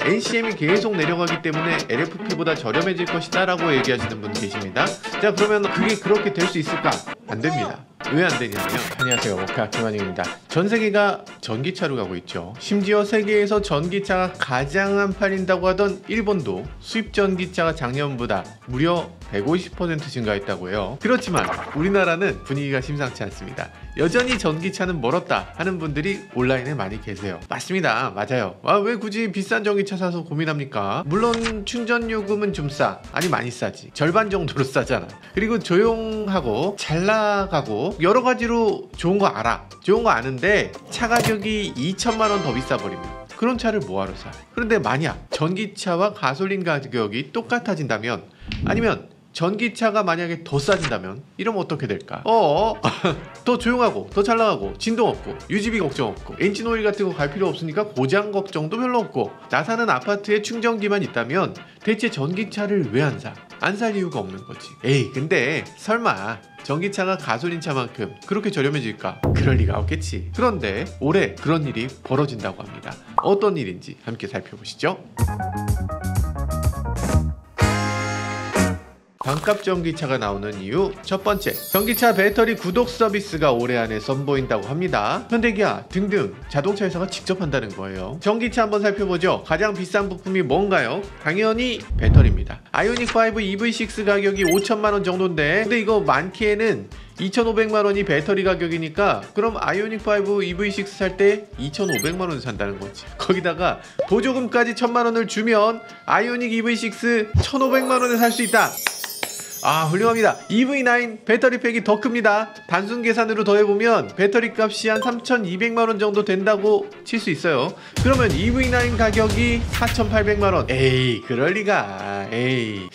NCM이 계속 내려가기 때문에 LFP보다 저렴해질 것이다 라고 얘기하시는 분 계십니다. 자, 그러면 그게 그렇게 될 수 있을까? 안 됩니다. 왜 안 되냐면요. 안녕하세요, 오카 김환영입니다. 전 세계가 전기차로 가고 있죠. 심지어 세계에서 전기차가 가장 안 팔린다고 하던 일본도 수입 전기차가 작년보다 무려 150% 증가했다고 해요. 그렇지만 우리나라는 분위기가 심상치 않습니다. 여전히 전기차는 멀었다 하는 분들이 온라인에 많이 계세요. 맞습니다. 맞아요. 왜 굳이 비싼 전기차 사서 고민합니까? 물론 충전 요금은 좀 싸. 아니, 많이 싸지. 절반 정도로 싸잖아. 그리고 조용하고 잘 나가고 여러 가지로 좋은 거 알아. 좋은 거 아는데 차 가격이 2천만 원 더 비싸 버리면 그런 차를 뭐하러 사? 그런데 만약 전기차와 가솔린 가격이 똑같아진다면, 아니면 전기차가 만약에 더 싸진다면, 이러면 어떻게 될까? 더 조용하고 더 잘 나가고 진동 없고 유지비 걱정 없고 엔진 오일 같은 거 갈 필요 없으니까 고장 걱정도 별로 없고 나 사는 아파트에 충전기만 있다면 대체 전기차를 왜 안 사? 안 살 이유가 없는 거지. 에이, 근데 설마 전기차가 가솔린차만큼 그렇게 저렴해질까? 그럴 리가 없겠지. 그런데 올해 그런 일이 벌어진다고 합니다. 어떤 일인지 함께 살펴보시죠. 반값 전기차가 나오는 이유 첫 번째, 전기차 배터리 구독 서비스가 올해 안에 선보인다고 합니다. 현대기아 등등 자동차 회사가 직접 한다는 거예요. 전기차 한번 살펴보죠. 가장 비싼 부품이 뭔가요? 당연히 배터리입니다. 아이오닉5 EV6 가격이 5천만원 정도인데, 근데 이거 많게는 2,500만원이 배터리 가격이니까 그럼 아이오닉5 EV6 살 때 2,500만원 산다는 거지. 거기다가 보조금까지 1,000만원을 주면 아이오닉 EV6 1,500만원에 살 수 있다. 훌륭합니다. EV9 배터리 팩이 더 큽니다. 단순 계산으로 더해보면 배터리 값이 한 3,200만원 정도 된다고 칠 수 있어요. 그러면 EV9 가격이 4,800만원. 에이, 그럴리가. 에이,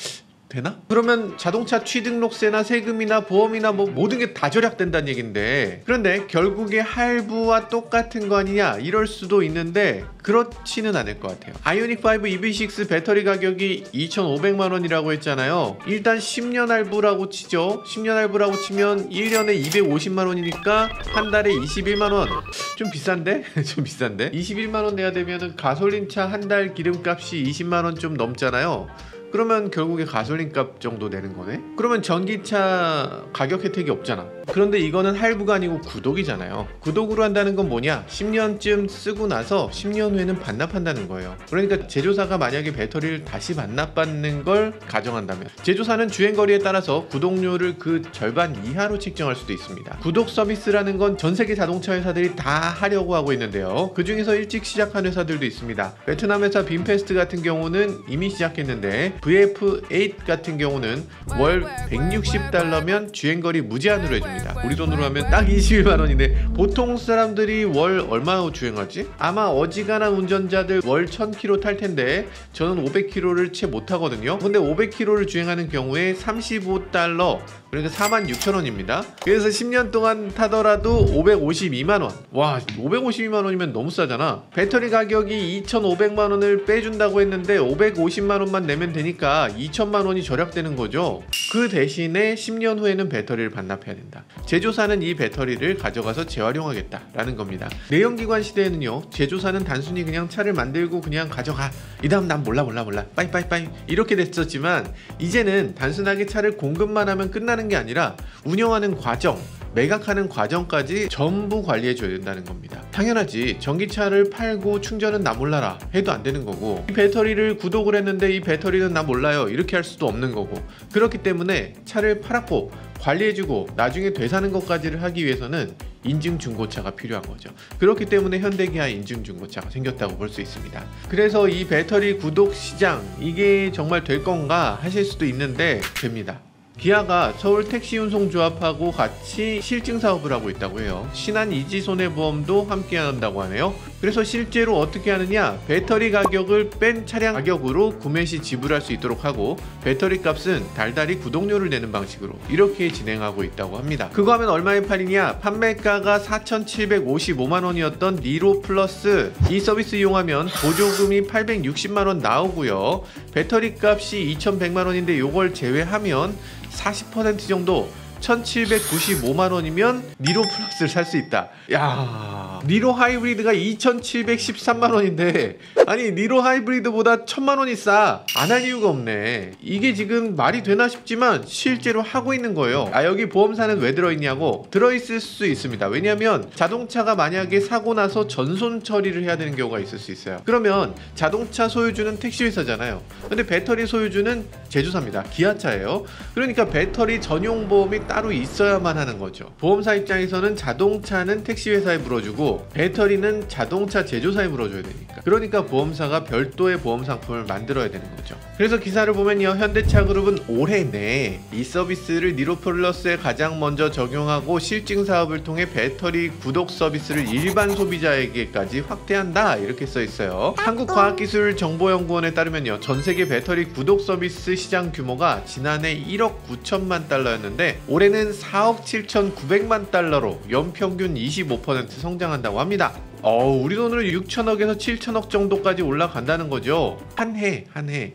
되나? 그러면 자동차 취등록세나 세금이나 보험이나 모든 게 다 절약된다는 얘긴데, 그런데 결국에 할부와 똑같은 거 아니냐 이럴 수도 있는데 그렇지는 않을 것 같아요. 아이오닉5 EV6 배터리 가격이 2,500만원이라고 했잖아요. 일단 10년 할부라고 치죠. 10년 할부라고 치면 1년에 250만원이니까 한 달에 21만원. 좀 비싼데? 좀 비싼데? 21만원 내야 되면은 가솔린차 한 달 기름값이 20만원 좀 넘잖아요. 그러면 결국에 가솔린 값 정도 내는 거네? 그러면 전기차 가격 혜택이 없잖아. 그런데 이거는 할부가 아니고 구독이잖아요. 구독으로 한다는 건 뭐냐? 10년쯤 쓰고 나서 10년 후에는 반납한다는 거예요. 그러니까 제조사가 만약에 배터리를 다시 반납받는 걸 가정한다면 제조사는 주행거리에 따라서 구독료를 그 절반 이하로 책정할 수도 있습니다. 구독 서비스라는 건 전 세계 자동차 회사들이 다 하려고 하고 있는데요. 그 중에서 일찍 시작한 회사들도 있습니다. 베트남 회사 빈페스트 같은 경우는 이미 시작했는데, VF8 같은 경우는 월 160달러면 주행거리 무제한으로 해줍니다. 우리 돈으로 하면 딱 21만원인데 보통 사람들이 월 얼마 주행하지? 아마 어지간한 운전자들 월 1000km 탈 텐데 저는 500km를 채 못하거든요. 근데 500km를 주행하는 경우에 35달러, 그러니까 46,000원입니다. 그래서 10년 동안 타더라도 552만원. 와, 552만원이면 너무 싸잖아. 배터리 가격이 2,500만원을 빼준다고 했는데 550만원만 내면 되니까 2천만원이 절약되는 거죠. 그 대신에 10년 후에는 배터리를 반납해야 된다. 제조사는 이 배터리를 가져가서 재활용하겠다라는 겁니다. 내연기관 시대에는요, 제조사는 단순히 그냥 차를 만들고 그냥 가져가, 이 다음 난 몰라 빠이 이렇게 됐었지만, 이제는 단순하게 차를 공급만 하면 끝나는 게 아니라 운영하는 과정, 매각하는 과정까지 전부 관리해줘야 된다는 겁니다. 당연하지. 전기차를 팔고 충전은 나 몰라라 해도 안 되는 거고, 이 배터리를 구독을 했는데 이 배터리는 나 몰라요 이렇게 할 수도 없는 거고, 그렇기 때문에 차를 팔았고 관리해주고 나중에 되사는 것까지를 하기 위해서는 인증중고차가 필요한 거죠. 그렇기 때문에 현대기아 인증중고차가 생겼다고 볼 수 있습니다. 그래서 이 배터리 구독 시장, 이게 정말 될 건가 하실 수도 있는데 됩니다. 기아가 서울택시운송조합하고 같이 실증 사업을 하고 있다고 해요. 신한 이지손해보험도 함께 한다고 하네요. 그래서 실제로 어떻게 하느냐, 배터리 가격을 뺀 차량 가격으로 구매 시 지불할 수 있도록 하고, 배터리 값은 달달이 구독료를 내는 방식으로 이렇게 진행하고 있다고 합니다. 그거 하면 얼마에 팔리냐? 판매가가 4,755만원이었던 니로 플러스, 이 서비스 이용하면 보조금이 860만원 나오고요. 배터리 값이 2,100만원인데 요걸 제외하면 40% 정도 1795만 원이면 니로 플러스를 살 수 있다. 야, 니로 하이브리드가 2713만 원인데 아니 니로 하이브리드보다 1000만 원이 싸. 안 할 이유가 없네. 이게 지금 말이 되나 싶지만 실제로 하고 있는 거예요. 아, 여기 보험사는 왜 들어있냐고? 들어있을 수 있습니다. 왜냐하면 자동차가 만약에 사고 나서 전손 처리를 해야 되는 경우가 있을 수 있어요. 그러면 자동차 소유주는 택시회사잖아요. 근데 배터리 소유주는 제조사입니다. 기아차예요. 그러니까 배터리 전용 보험이 따로 있어야만 하는 거죠. 보험사 입장에서는 자동차는 택시회사에 물어주고 배터리는 자동차 제조사에 물어줘야 되니까. 그러니까 보험사가 별도의 보험 상품을 만들어야 되는 거죠. 그래서 기사를 보면요, 현대차 그룹은 올해 내에 이 서비스를 니로 플러스에 가장 먼저 적용하고 실증 사업을 통해 배터리 구독 서비스를 일반 소비자에게까지 확대한다, 이렇게 써 있어요. 한국과학기술정보연구원에 따르면요, 전 세계 배터리 구독 서비스 시장 규모가 지난해 1억 9천만 달러였는데 올해는 4억 7천9백만 달러로 연평균 25% 성장한다고 합니다. 우리 돈으로 6천억에서 7천억 정도까지 올라간다는 거죠. 한 해.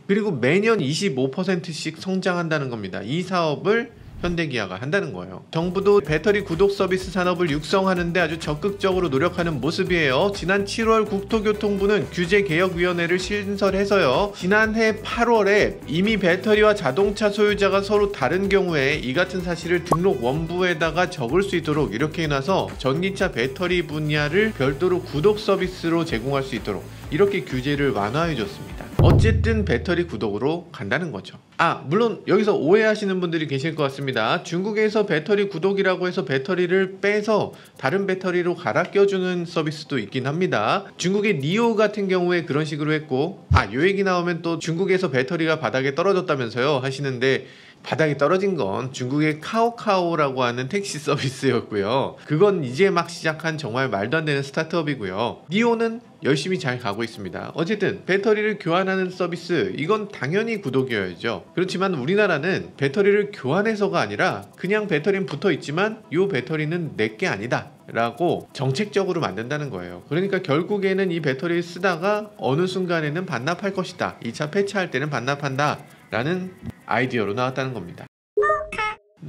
그리고 매년 25%씩 성장한다는 겁니다. 이 사업을 현대기아가 한다는 거예요. 정부도 배터리 구독 서비스 산업을 육성하는데 아주 적극적으로 노력하는 모습이에요. 지난 7월 국토교통부는 규제개혁위원회를 신설해서요, 지난해 8월에 이미 배터리와 자동차 소유자가 서로 다른 경우에 이 같은 사실을 등록 원부에다가 적을 수 있도록 이렇게 해놔서 전기차 배터리 분야를 별도로 구독 서비스로 제공할 수 있도록 이렇게 규제를 완화해줬습니다. 어쨌든 배터리 구독으로 간다는 거죠. 물론 여기서 오해하시는 분들이 계실 것 같습니다. 중국에서 배터리 구독이라고 해서 배터리를 빼서 다른 배터리로 갈아 껴주는 서비스도 있긴 합니다. 중국의 니오 같은 경우에 그런 식으로 했고, 요 얘기 나오면 또 중국에서 배터리가 바닥에 떨어졌다면서요 하시는데, 바닥에 떨어진 건 중국의 카오카오라고 하는 택시 서비스였고요. 그건 이제 막 시작한 정말 말도 안 되는 스타트업이고요. 니오는 열심히 잘 가고 있습니다. 어쨌든 배터리를 교환하는 서비스, 이건 당연히 구독이어야죠. 그렇지만 우리나라는 배터리를 교환해서가 아니라 그냥 배터리는 붙어 있지만 이 배터리는 내게 아니다 라고 정책적으로 만든다는 거예요. 그러니까 결국에는 이 배터리를 쓰다가 어느 순간에는 반납할 것이다, 2차 폐차할 때는 반납한다 라는 아이디어로 나왔다는 겁니다.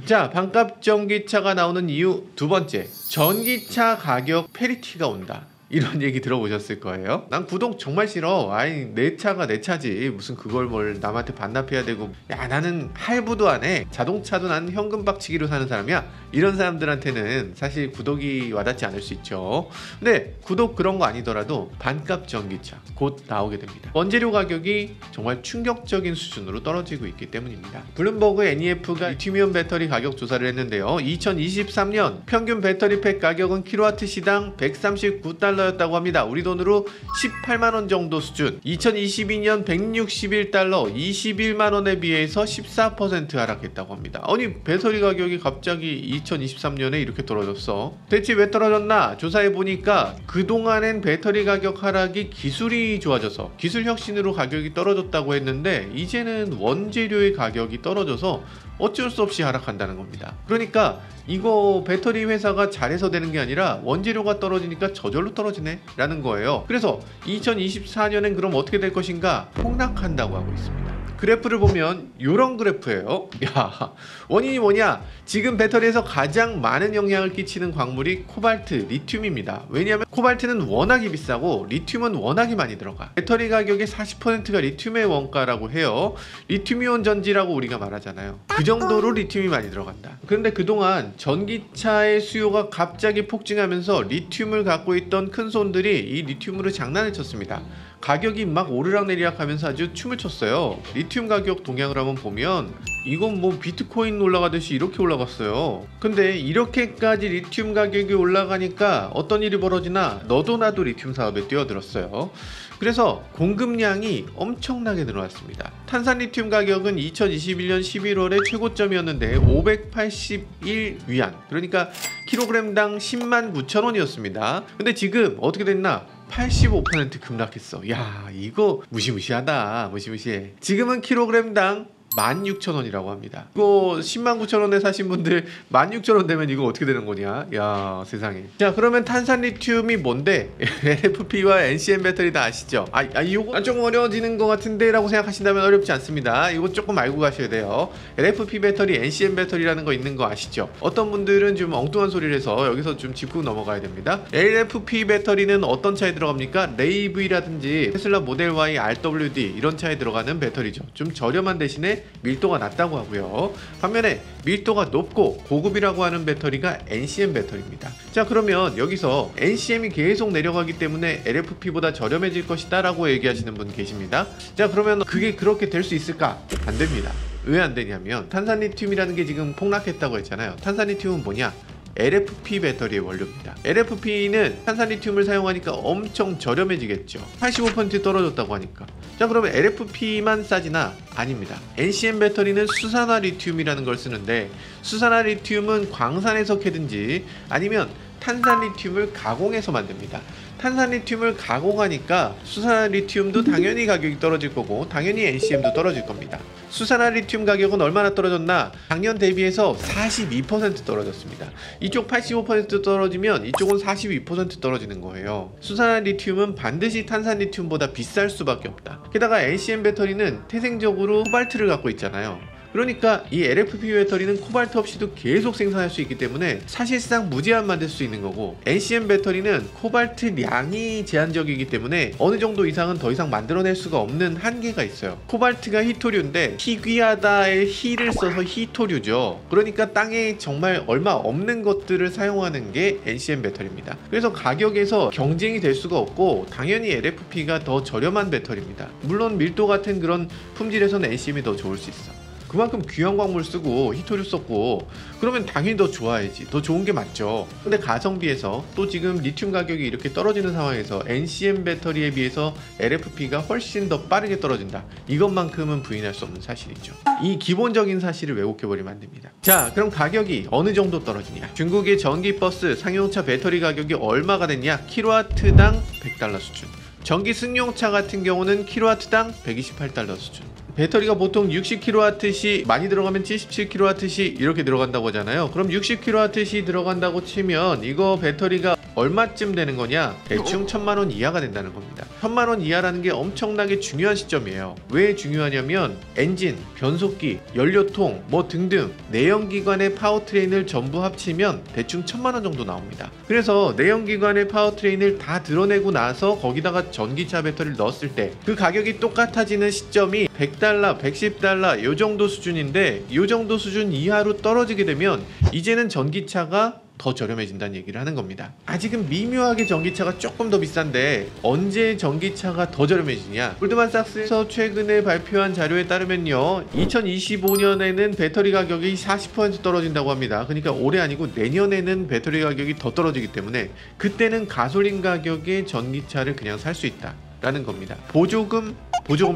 자, 반값 전기차가 나오는 이유 두 번째, 전기차 가격 페리티가 온다. 이런 얘기 들어보셨을 거예요. 난 구독 정말 싫어. 내 차가 내 차지. 무슨 그걸 뭘 남한테 반납해야 되고. 야, 나는 할부도 안 해. 자동차도 난 현금 박치기로 사는 사람이야. 이런 사람들한테는 사실 구독이 와닿지 않을 수 있죠. 근데 구독 그런 거 아니더라도 반값 전기차 곧 나오게 됩니다. 원재료 가격이 정말 충격적인 수준으로 떨어지고 있기 때문입니다. 블룸버그 NEF가 리튬이온 배터리 가격 조사를 했는데요. 2023년 평균 배터리 팩 가격은 킬로와트 시당 139달러 였다고 합니다. 우리 돈으로 18만원 정도 수준. 2022년 161달러, 21만원에 비해서 14% 하락했다고 합니다. 아니, 배터리 가격이 갑자기 2023년에 이렇게 떨어졌어. 대체 왜 떨어졌나? 조사해보니까 그동안엔 배터리 가격 하락이 기술이 좋아져서 기술 혁신으로 가격이 떨어졌다고 했는데 이제는 원재료의 가격이 떨어져서 어쩔 수 없이 하락한다는 겁니다. 그러니까 이거 배터리 회사가 잘해서 되는 게 아니라 원재료가 떨어지니까 저절로 떨어지네 라는 거예요. 그래서 2024년엔 그럼 어떻게 될 것인가? 폭락한다고 하고 있습니다. 그래프를 보면 이런 그래프예요. 야, 원인이 뭐냐? 지금 배터리에서 가장 많은 영향을 끼치는 광물이 코발트, 리튬입니다. 왜냐하면 코발트는 워낙에 비싸고 리튬은 워낙에 많이 들어가. 배터리 가격의 40%가 리튬의 원가라고 해요. 리튬이온 전지라고 우리가 말하잖아요. 그 정도로 리튬이 많이 들어간다. 그런데 그동안 전기차의 수요가 갑자기 폭증하면서 리튬을 갖고 있던 큰 손들이 이 리튬으로 장난을 쳤습니다. 가격이 막 오르락내리락 하면서 아주 춤을 췄어요. 리튬 가격 동향을 한번 보면 이건 뭐 비트코인 올라가듯이 이렇게 올라갔어요. 근데 이렇게까지 리튬 가격이 올라가니까 어떤 일이 벌어지나 너도 나도 리튬 사업에 뛰어들었어요. 그래서 공급량이 엄청나게 늘어났습니다. 탄산 리튬 가격은 2021년 11월에 최고점이었는데 581위안, 그러니까 킬로그램당 109,000원이었습니다. 근데 지금 어떻게 됐나? 85% 급락했어. 야, 이거 무시무시하다. 무시무시해. 지금은 킬로그램당 16,000원이라고 합니다. 이거 109,000원에 사신 분들 16,000원 되면 이거 어떻게 되는 거냐? 야, 세상에. 자, 그러면 탄산 리튬이 뭔데? LFP와 NCM 배터리 다 아시죠? 이거 조금 어려워지는 것 같은데 라고 생각하신다면 어렵지 않습니다. 이거 조금 알고 가셔야 돼요. LFP 배터리, NCM 배터리라는 거 있는 거 아시죠? 어떤 분들은 좀 엉뚱한 소리를 해서 여기서 좀 짚고 넘어가야 됩니다. LFP 배터리는 어떤 차에 들어갑니까? 레이브라든지 테슬라 모델 Y, RWD 이런 차에 들어가는 배터리죠. 좀 저렴한 대신에 밀도가 낮다고 하고요. 반면에 밀도가 높고 고급이라고 하는 배터리가 NCM 배터리입니다. 자, 그러면 여기서 NCM이 계속 내려가기 때문에 LFP보다 저렴해질 것이다 라고 얘기하시는 분 계십니다. 자, 그러면 그게 그렇게 될 수 있을까? 안 됩니다. 왜 안 되냐면 탄산리튬이라는 게 지금 폭락했다고 했잖아요. 탄산리튬은 뭐냐? LFP 배터리의 원료입니다. LFP는 탄산리튬을 사용하니까 엄청 저렴해지겠죠. 85% 떨어졌다고 하니까. 자, 그러면 LFP만 싸지나? 아닙니다. NCM 배터리는 수산화 리튬이라는 걸 쓰는데, 수산화 리튬은 광산에서 캐든지 아니면 탄산리튬을 가공해서 만듭니다. 탄산리튬을 가공하니까 수산화리튬도 당연히 가격이 떨어질 거고 당연히 NCM도 떨어질 겁니다. 수산화리튬 가격은 얼마나 떨어졌나? 작년 대비해서 42% 떨어졌습니다. 이쪽 85% 떨어지면 이쪽은 42% 떨어지는 거예요. 수산화리튬은 반드시 탄산리튬보다 비쌀 수밖에 없다. 게다가 NCM 배터리는 태생적으로 코발트를 갖고 있잖아요. 그러니까 이 LFP 배터리는 코발트 없이도 계속 생산할 수 있기 때문에 사실상 무제한 만들 수 있는 거고, NCM 배터리는 코발트량이 제한적이기 때문에 어느 정도 이상은 더 이상 만들어낼 수가 없는 한계가 있어요. 코발트가 희토류인데 희귀하다의 희를 써서 희토류죠. 그러니까 땅에 정말 얼마 없는 것들을 사용하는 게 NCM 배터리입니다. 그래서 가격에서 경쟁이 될 수가 없고 당연히 LFP가 더 저렴한 배터리입니다. 물론 밀도 같은 그런 품질에서는 NCM이 더 좋을 수 있어. 그만큼 귀한 광물 쓰고 희토류 썼고 그러면 당연히 더 좋아야지. 더 좋은 게 맞죠. 근데 가성비에서 또 지금 리튬 가격이 이렇게 떨어지는 상황에서 NCM 배터리에 비해서 LFP가 훨씬 더 빠르게 떨어진다. 이것만큼은 부인할 수 없는 사실이죠. 이 기본적인 사실을 왜곡해버리면 안 됩니다. 자, 그럼 가격이 어느 정도 떨어지냐? 중국의 전기버스 상용차 배터리 가격이 얼마가 됐냐? 킬로와트당 100달러 수준. 전기 승용차 같은 경우는 킬로와트당 128달러 수준. 배터리가 보통 60kW시 많이 들어가면 77kW시 이렇게 들어간다고 하잖아요. 그럼 60kW시 들어간다고 치면 이거 배터리가 얼마쯤 되는 거냐? 대충 1000만원 이하가 된다는 겁니다. 1000만원 이하라는 게 엄청나게 중요한 시점이에요. 왜 중요하냐면 엔진, 변속기, 연료통 뭐 등등 내연기관의 파워트레인을 전부 합치면 대충 1000만원 정도 나옵니다. 그래서 내연기관의 파워트레인을 다 드러내고 나서 거기다가 전기차 배터리를 넣었을 때 그 가격이 똑같아지는 시점이 100달러, 110달러 요 정도 수준인데 요 정도 수준 이하로 떨어지게 되면 이제는 전기차가 더 저렴해진다는 얘기를 하는 겁니다. 아직은 미묘하게 전기차가 조금 더 비싼데 언제 전기차가 더 저렴해지냐? 골드만삭스에서 최근에 발표한 자료에 따르면요, 2025년에는 배터리 가격이 40% 떨어진다고 합니다. 그러니까 올해 아니고 내년에는 배터리 가격이 더 떨어지기 때문에 그때는 가솔린 가격의 전기차를 그냥 살 수 있다 라는 겁니다. 보조금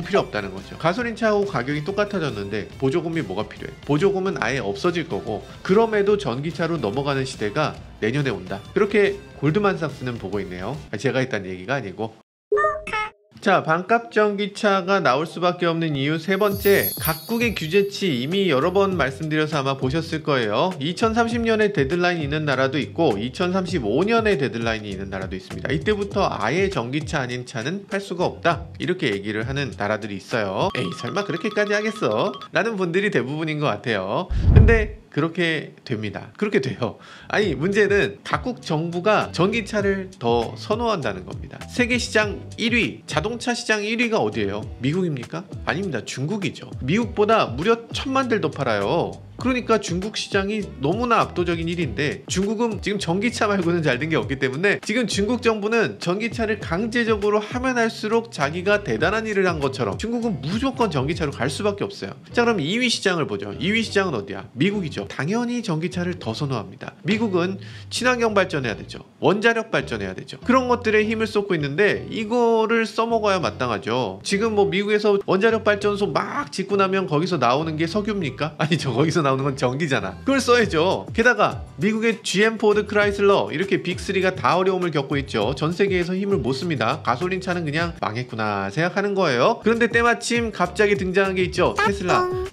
필요 없다는 거죠. 가솔린 차하고 가격이 똑같아졌는데 보조금이 뭐가 필요해? 보조금은 아예 없어질 거고 그럼에도 전기차로 넘어가는 시대가 내년에 온다. 그렇게 골드만삭스는 보고 있네요. 제가 했다는 얘기가 아니고. 자, 반값 전기차가 나올 수밖에 없는 이유 세 번째, 각국의 규제치 이미 여러 번 말씀드려서 아마 보셨을 거예요. 2030년에 데드라인이 있는 나라도 있고 2035년에 데드라인이 있는 나라도 있습니다. 이때부터 아예 전기차 아닌 차는 팔 수가 없다 이렇게 얘기를 하는 나라들이 있어요. 에이, 설마 그렇게까지 하겠어? 라는 분들이 대부분인 것 같아요. 근데 그렇게 됩니다. 그렇게 돼요. 아니, 문제는 각국 정부가 전기차를 더 선호한다는 겁니다. 세계 시장 1위, 자동차 시장 1위가 어디예요? 미국입니까? 아닙니다. 중국이죠. 미국보다 무려 1000만 대를 더 팔아요. 그러니까 중국 시장이 너무나 압도적인 1위인데 중국은 지금 전기차 말고는 잘 된 게 없기 때문에 지금 중국 정부는 전기차를 강제적으로 하면 할수록 자기가 대단한 일을 한 것처럼 중국은 무조건 전기차로 갈 수밖에 없어요. 자, 그럼 2위 시장을 보죠. 2위 시장은 어디야? 미국이죠. 당연히 전기차를 더 선호합니다. 미국은 친환경 발전해야 되죠. 원자력 발전해야 되죠. 그런 것들에 힘을 쏟고 있는데 이거를 써먹어야 마땅하죠. 지금 뭐 미국에서 원자력 발전소 막 짓고 나면 거기서 나오는 게 석유입니까? 아니죠. 거기서 나오는 나오는 건 전기잖아. 그걸 써야죠. 게다가 미국의 GM, 포드, 크라이슬러 이렇게 빅3가 다 어려움을 겪고 있죠. 전 세계에서 힘을 못 씁니다. 가솔린 차는 그냥 망했구나 생각하는 거예요. 그런데 때마침 갑자기 등장한 게 있죠.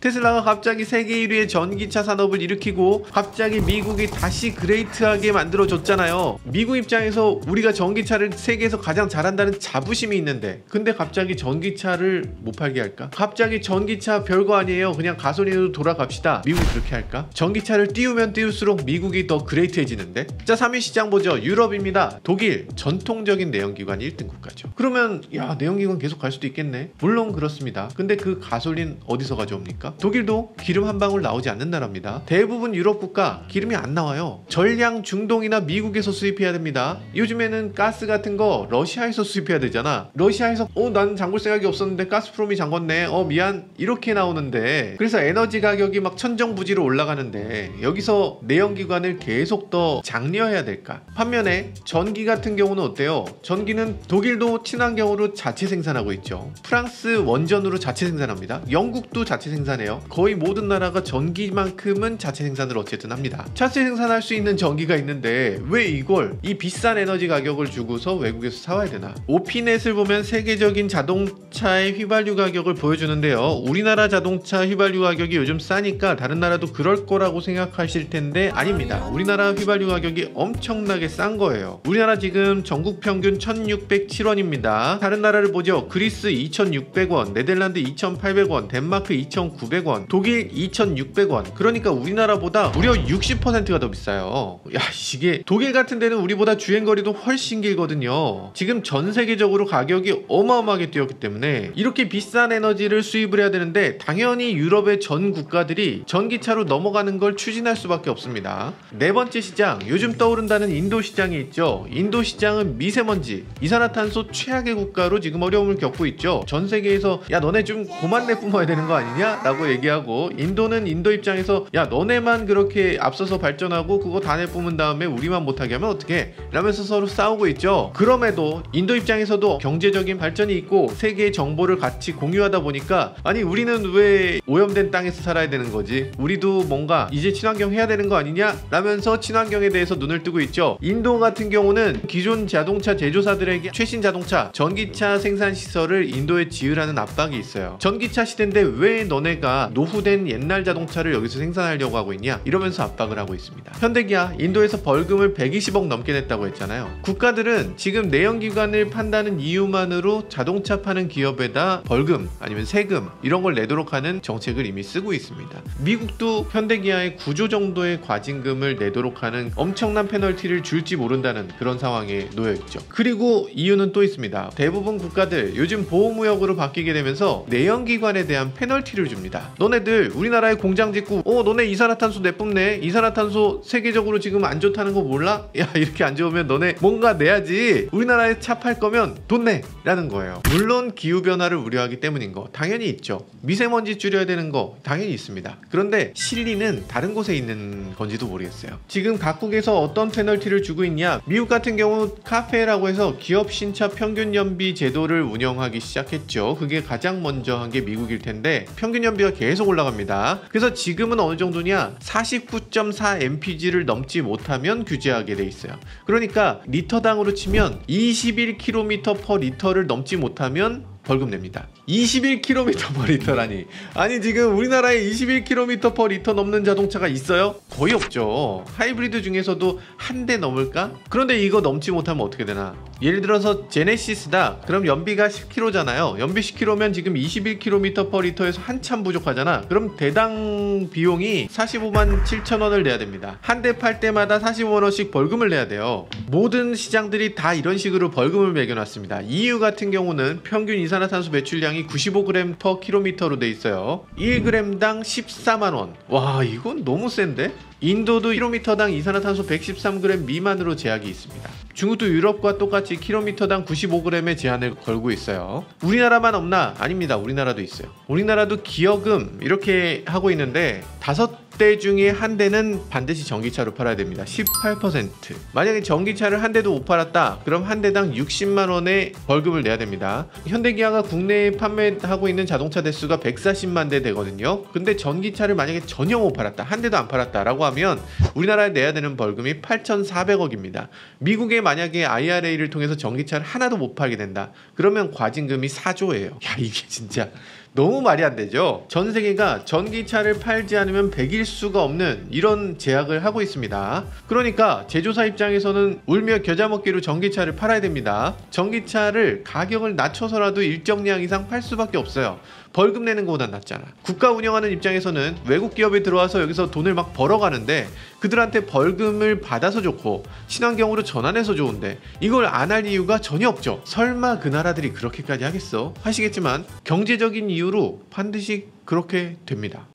테슬라가 갑자기 세계 1위의 전기차 산업을 일으키고 갑자기 미국이 다시 그레이트하게 만들어줬잖아요. 미국 입장에서 우리가 전기차를 세계에서 가장 잘한다는 자부심이 있는데 근데 갑자기 전기차를 못 팔게 할까? 갑자기 전기차 별거 아니에요. 그냥 가솔린으로 돌아갑시다. 미국이 그렇게 할까? 전기차를 띄우면 띄울수록 미국이 더 그레이트해지는데? 자, 3위 시장 보죠. 유럽입니다. 독일 전통적인 내연기관 1등 국가죠. 그러면 야, 내연기관 계속 갈 수도 있겠네. 물론 그렇습니다. 근데 그 가솔린 어디서 가져옵니까? 독일도 기름 한 방울 나오지 않는 나라입니다. 대부분 유럽 국가 기름이 안 나와요. 전량 중동이나 미국에서 수입해야 됩니다. 요즘에는 가스 같은 거 러시아에서 수입해야 되잖아. 러시아에서 난 잠글 생각이 없었는데 가스프롬이 잠궜네. 미안. 이렇게 나오는데 그래서 에너지 가격이 막 천정부지로 올라가는데 여기서 내연기관을 계속 더 장려해야 될까? 반면에 전기 같은 경우는 어때요? 전기는 독일도 친환경으로 자체 생산하고 있죠. 프랑스 원전으로 자체 생산합니다. 영국도 자체 생산해요. 거의 모든 나라가 전기만큼은 자체 생산을 어쨌든 합니다. 자체 생산할 수 있는 전기가 있는데 왜 이걸 이 비싼 에너지 가격을 주고서 외국에서 사와야 되나? 오피넷을 보면 세계적인 자동차의 휘발유 가격을 보여주는데요. 우리나라 자동차 휘발유 가격이 요즘 싸니까 다른 나라도 그럴 거라고 생각하실 텐데 아닙니다. 우리나라 휘발유 가격이 엄청나게 싼 거예요. 우리나라 지금 전국 평균 1607원입니다. 다른 나라를 보죠. 그리스 2600원, 네덜란드 2800원, 덴마크 2900원, 독일 2600원. 그러니까 우리나라보다 무려 60%가 더 비싸요. 야, 이게 독일 같은 데는 우리보다 주행거리도 훨씬 길거든요. 지금 전 세계적으로 가격이 어마어마하게 뛰었기 때문에 이렇게 비싼 에너지를 수입을 해야 되는데 당연히 유럽의 전 국가들이 전기차로 넘어가는 걸 추진할 수밖에 없습니다. 네 번째 시장, 요즘 떠오른다는 인도 시장이 있죠. 인도 시장은 미세먼지, 이산화탄소 최악의 국가로 지금 어려움을 겪고 있죠. 전 세계에서 야, 너네 좀 그만 내뿜어야 되는 거 아니냐? 라고 얘기하고 인도는 인도 입장에서 야, 너네만 그렇게 앞서서 발전하고 그거 다 내뿜은 다음에 우리만 못하게 하면 어떡해? 라면서 서로 싸우고 있죠. 그럼에도 인도 입장에서도 경제적인 발전이 있고 세계의 정보를 같이 공유하다 보니까 아니 우리는 왜 오염된 땅에서 살아야 되는 거지? 우리도 뭔가 이제 친환경 해야 되는 거 아니냐? 라면서 친환경에 대해서 눈을 뜨고 있죠. 인도 같은 경우는 기존 자동차 제조사들에게 최신 자동차, 전기차 생산 시설을 인도에 지으라는 압박이 있어요. 전기차 시대인데 왜 너네가 노후된 옛날 자동차를 여기서 생산하려고 하고 있냐? 이러면서 압박을 하고 있습니다. 현대기아, 인도에서 벌금을 120억 넘게 냈다고 했잖아요. 국가들은 지금 내연기관을 판다는 이유만으로 자동차 파는 기업에다 벌금 아니면 세금 이런 걸 내도록 하는 정책을 이미 쓰고 있습니다. 미국도 현대기아에 9조 정도의 과징금을 내도록 하는 엄청난 페널티를 줄지 모른다는 그런 상황에 놓여있죠. 그리고 이유는 또 있습니다. 대부분 국가들 요즘 보호무역으로 바뀌게 되면서 내연기관에 대한 페널티를 줍니다. 너네들 우리나라에 공장 짓고 너네 이산화탄소 내뿜네. 이산화탄소 세계적으로 지금 안 좋다는 거 몰라? 야, 이렇게 안 좋으면 너네 뭔가 내야지. 우리나라에 차 팔 거면 돈 내! 라는 거예요. 물론 기후변화를 우려하기 때문인 거 당연히 있죠. 미세먼지 줄여야 되는 거 당연히 있습니다. 그런데 실리는 다른 곳에 있는 건지도 모르겠어요. 지금 각국에서 어떤 페널티를 주고 있냐? 미국 같은 경우 카페라고 해서 기업 신차 평균 연비 제도를 운영하기 시작했죠. 그게 가장 먼저 한 게 미국일 텐데 평균 연비가 계속 올라갑니다. 그래서 지금은 어느 정도냐? 49.4 mpg를 넘지 못하면 규제하게 돼 있어요. 그러니까 리터당으로 치면 21km/L를 넘지 못하면 벌금 냅니다. 21km/L라니. 아니 지금 우리나라에 21km/L 넘는 자동차가 있어요? 거의 없죠. 하이브리드 중에서도 한 대 넘을까? 그런데 이거 넘지 못하면 어떻게 되나? 예를 들어서 제네시스다. 그럼 연비가 10km잖아요. 연비 10km면 지금 21km/L에서 한참 부족하잖아. 그럼 대당 비용이 45만 7천 원을 내야 됩니다. 한 대 팔 때마다 45만 원씩 벌금을 내야 돼요. 모든 시장들이 다 이런 식으로 벌금을 매겨놨습니다. EU 같은 경우는 평균 이산화탄소 배출량이 95g/km로 돼 있어요. 1g당 14만 원. 와, 이건 너무 센데? 인도도 킬로미터당 이산화탄소 113g 미만으로 제약이 있습니다. 중국도 유럽과 똑같이 킬로미터당 95g의 제한을 걸고 있어요. 우리나라만 없나? 아닙니다. 우리나라도 있어요. 우리나라도 기여금 이렇게 하고 있는데 5 10대 중에 한 대는 반드시 전기차로 팔아야 됩니다. 18%. 만약에 전기차를 한 대도 못 팔았다, 그럼 한 대당 60만 원의 벌금을 내야 됩니다. 현대기아가 국내에 판매하고 있는 자동차 대수가 140만 대 되거든요. 근데 전기차를 만약에 전혀 못 팔았다, 한 대도 안 팔았다라고 하면 우리나라에 내야 되는 벌금이 8,400억입니다. 미국에 만약에 IRA를 통해서 전기차를 하나도 못 팔게 된다, 그러면 과징금이 4조예요. 야, 이게 진짜 너무 말이 안 되죠. 전 세계가 전기차를 팔지 않으면 100일 수가 없는 이런 제약을 하고 있습니다. 그러니까 제조사 입장에서는 울며 겨자 먹기로 전기차를 팔아야 됩니다. 전기차를 가격을 낮춰서라도 일정량 이상 팔 수밖에 없어요. 벌금 내는 것보다 낫잖아. 국가 운영하는 입장에서는 외국 기업이 들어와서 여기서 돈을 막 벌어가는데 그들한테 벌금을 받아서 좋고 친환경으로 전환해서 좋은데 이걸 안 할 이유가 전혀 없죠. 설마 그 나라들이 그렇게까지 하겠어? 하시겠지만 경제적인 이유로 반드시 그렇게 됩니다.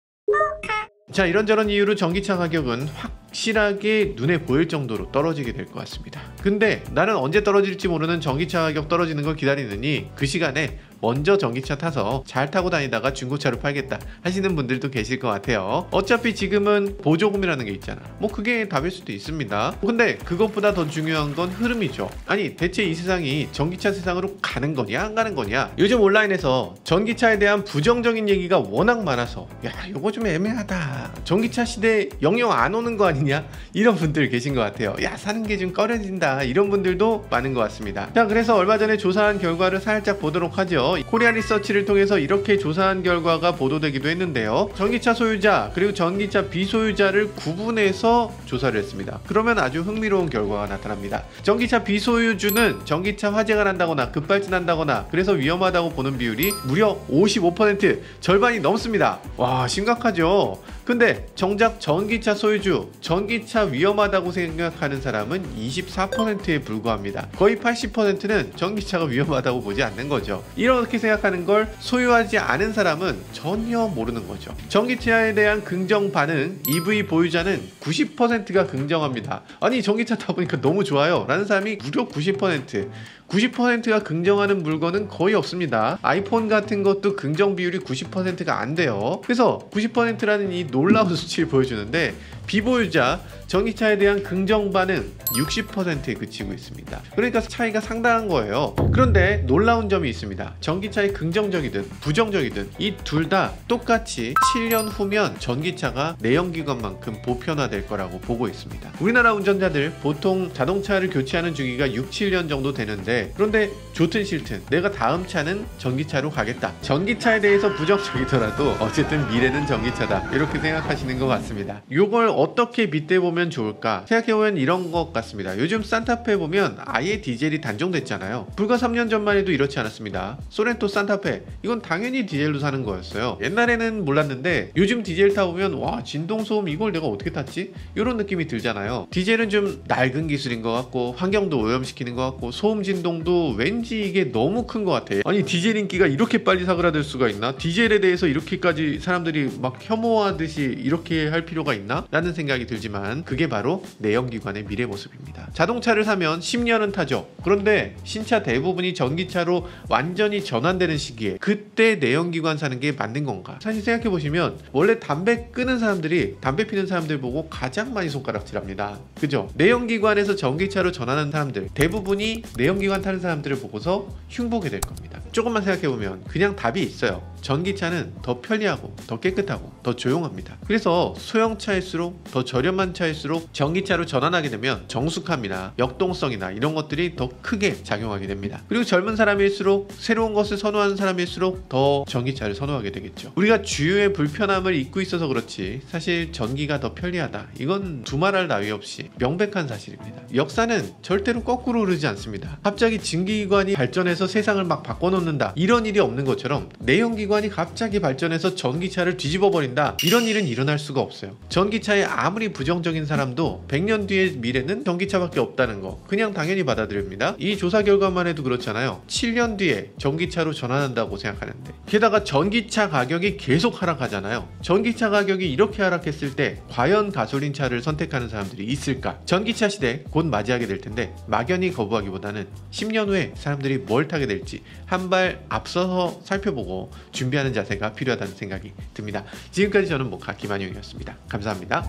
자, 이런저런 이유로 전기차 가격은 확실하게 눈에 보일 정도로 떨어지게 될 것 같습니다. 근데 나는 언제 떨어질지 모르는 전기차 가격 떨어지는 걸 기다리느니 그 시간에 먼저 전기차 타서 잘 타고 다니다가 중고차로 팔겠다 하시는 분들도 계실 것 같아요. 어차피 지금은 보조금이라는 게 있잖아. 뭐 그게 답일 수도 있습니다. 근데 그것보다 더 중요한 건 흐름이죠. 아니, 대체 이 세상이 전기차 세상으로 가는 거냐 안 가는 거냐. 요즘 온라인에서 전기차에 대한 부정적인 얘기가 워낙 많아서 야, 요거 좀 애매하다, 전기차 시대 영영 안 오는 거 아니냐, 이런 분들 계신 것 같아요. 야, 사는 게 좀 꺼려진다, 이런 분들도 많은 것 같습니다. 자, 그래서 얼마 전에 조사한 결과를 살짝 보도록 하죠. 코리아 리서치를 통해서 이렇게 조사한 결과가 보도되기도 했는데요. 전기차 소유자 그리고 전기차 비소유자를 구분해서 조사를 했습니다. 그러면 아주 흥미로운 결과가 나타납니다. 전기차 비소유주는 전기차 화재가 난다거나 급발진한다거나 그래서 위험하다고 보는 비율이 무려 55%, 절반이 넘습니다. 와, 심각하죠. 근데 정작 전기차 소유주, 전기차 위험하다고 생각하는 사람은 24%에 불과합니다. 거의 80%는 전기차가 위험하다고 보지 않는 거죠. 이렇게 생각하는 걸 소유하지 않은 사람은 전혀 모르는 거죠. 전기차에 대한 긍정 반응, EV 보유자는 90%가 긍정합니다. 아니, 전기차 타보니까 너무 좋아요 라는 사람이 무려 90%. 90%가 긍정하는 물건은 거의 없습니다. 아이폰 같은 것도 긍정 비율이 90%가 안 돼요. 그래서 90%라는 이 놀라운 수치를 보여주는데 비보유자, 전기차에 대한 긍정 반응 60%에 그치고 있습니다. 그러니까 차이가 상당한 거예요. 그런데 놀라운 점이 있습니다. 전기차의 긍정적이든 부정적이든 이 둘 다 똑같이 7년 후면 전기차가 내연기관만큼 보편화될 거라고 보고 있습니다. 우리나라 운전자들 보통 자동차를 교체하는 주기가 6, 7년 정도 되는데, 그런데 좋든 싫든 내가 다음 차는 전기차로 가겠다, 전기차에 대해서 부정적이더라도 어쨌든 미래는 전기차다, 이렇게 생각하시는 것 같습니다. 이걸 어떻게 빗대보면 좋을까 생각해보면 이런 것 같습니다. 요즘 산타페 보면 아예 디젤이 단종됐잖아요. 불과 3년 전만 해도 이렇지 않았습니다. 소렌토 산타페, 이건 당연히 디젤로 사는 거였어요. 옛날에는 몰랐는데 요즘 디젤 타보면 와, 진동소음 이걸 내가 어떻게 탔지? 이런 느낌이 들잖아요. 디젤은 좀 낡은 기술인 것 같고 환경도 오염시키는 것 같고 소음 진동도 왠지 이게 너무 큰 것 같아. 아니, 디젤 인기가 이렇게 빨리 사그라들 수가 있나? 디젤에 대해서 이렇게까지 사람들이 막 혐오하듯이 이렇게 할 필요가 있나? 라는 생각이 들지만 그게 바로 내연기관의 미래 모습입니다. 자동차를 사면 10년은 타죠. 그런데 신차 대부분이 전기차로 완전히 전환되는 시기에 그때 내연기관 사는 게 맞는 건가? 사실 생각해보시면 원래 담배 끄는 사람들이 담배 피는 사람들 보고 가장 많이 손가락질합니다. 그죠? 내연기관에서 전기차로 전환하는 사람들 대부분이 내연기관 타는 사람들을 보고서 흉보게 될 겁니다. 조금만 생각해보면 그냥 답이 있어요. 전기차는 더 편리하고 더 깨끗하고 더 조용합니다. 그래서 소형차일수록 더 저렴한 차일수록 전기차로 전환하게 되면 정숙함이나 역동성이나 이런 것들이 더 크게 작용하게 됩니다. 그리고 젊은 사람일수록 새로운 것을 선호하는 사람일수록 더 전기차를 선호하게 되겠죠. 우리가 주유의 불편함을 잊고 있어서 그렇지 사실 전기가 더 편리하다, 이건 두말할 나위 없이 명백한 사실입니다. 역사는 절대로 거꾸로 흐르지 않습니다. 갑자기 증기기관이 발전해서 세상을 막 바꿔놓는다, 이런 일이 없는 것처럼 내연기관이 갑자기 발전해서 전기차를 뒤집어 버린다, 이런 일은 일어날 수가 없어요. 전기차에 아무리 부정적인 사람도 100년 뒤의 미래는 전기차밖에 없다는 거 그냥 당연히 받아들입니다. 이 조사 결과만 해도 그렇잖아요. 7년 뒤에 전기차로 전환한다고 생각하는데, 게다가 전기차 가격이 계속 하락하잖아요. 전기차 가격이 이렇게 하락했을 때 과연 가솔린 차를 선택하는 사람들이 있을까? 전기차 시대 곧 맞이하게 될 텐데 막연히 거부하기보다는 10년 후에 사람들이 뭘 타게 될지 한 발 앞서서 살펴보고 준비하는 자세가 필요하다는 생각이 듭니다. 지금까지 저는 모카 김한용이었습니다. 감사합니다.